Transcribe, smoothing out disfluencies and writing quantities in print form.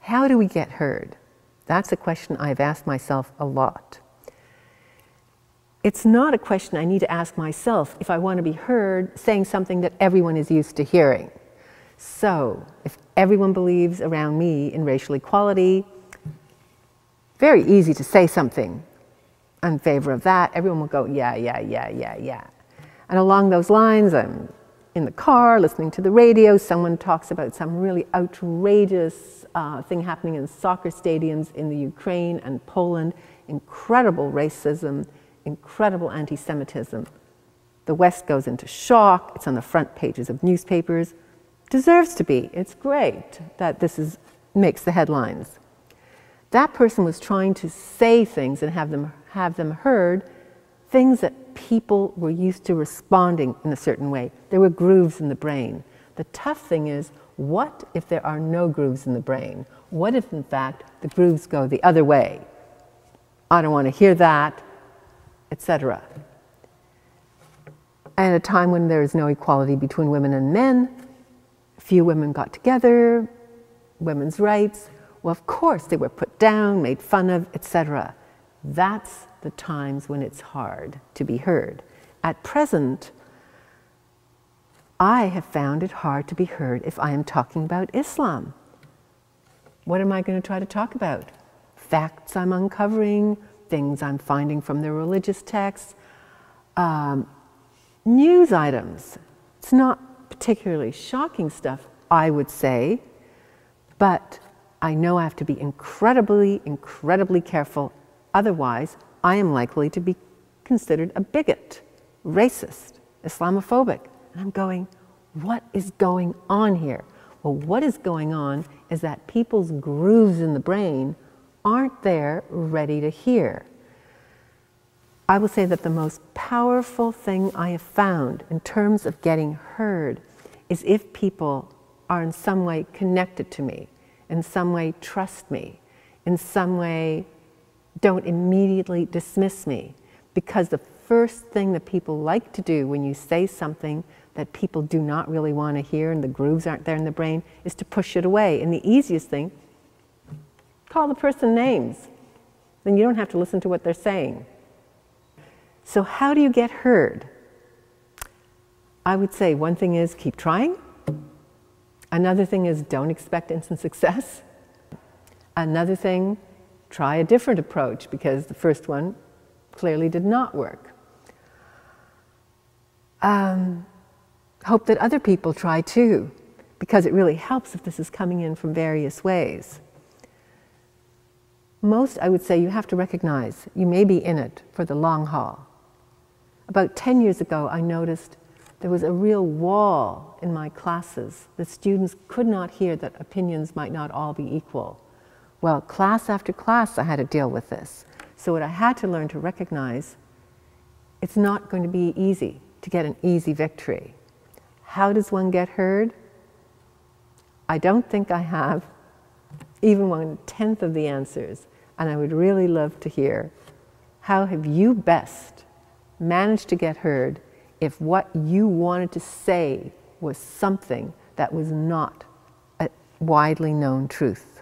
How do we get heard? That's a question I've asked myself a lot. It's not a question I need to ask myself if I want to be heard saying something that everyone is used to hearing. So, if everyone believes around me in racial equality, very easy to say something in favor of that. Everyone will go, yeah, yeah, yeah, yeah, yeah. And along those lines, I'm in the car listening to the radio, someone talks about some really outrageous thing happening in soccer stadiums in the Ukraine and Poland, incredible racism, incredible anti-Semitism. The West goes into shock, it's on the front pages of newspapers, deserves to be. It's great that this makes the headlines. That person was trying to say things and have them heard, things that people were used to responding in a certain way. There were grooves in the brain. The tough thing is, what if there are no grooves in the brain? What if, in fact, the grooves go the other way? I don't want to hear that, etc. At a time when there is no equality between women and men, few women got together, women's rights, well, of course, they were put down, made fun of, etc. That's the times when it's hard to be heard. At present, I have found it hard to be heard if I am talking about Islam. What am I going to try to talk about? Facts I'm uncovering, things I'm finding from the religious texts, news items. It's not particularly shocking stuff, I would say, but I know I have to be incredibly, incredibly careful. Otherwise, I am likely to be considered a bigot, racist, Islamophobic. And I'm going, what is going on here? Well, what is going on is that people's grooves in the brain aren't there ready to hear. I will say that the most powerful thing I have found in terms of getting heard is if people are in some way connected to me, in some way trust me, in some way don't immediately dismiss me. Because the first thing that people like to do when you say something that people do not really want to hear and the grooves aren't there in the brain is to push it away. And the easiest thing, call the person names. Then you don't have to listen to what they're saying. So how do you get heard? I would say one thing is keep trying. Another thing is don't expect instant success. Another thing, try a different approach because the first one clearly did not work. Hope that other people try too, because it really helps if this is coming in from various ways. Most, I would say, you have to recognize you may be in it for the long haul. About 10 years ago, I noticed there was a real wall in my classes. The students could not hear that opinions might not all be equal. Well, class after class, I had to deal with this. So what I had to learn to recognize, it's not going to be easy to get an easy victory. How does one get heard? I don't think I have even 1/10 of the answers, and I would really love to hear, how have you best managed to get heard if what you wanted to say was something that was not a widely known truth?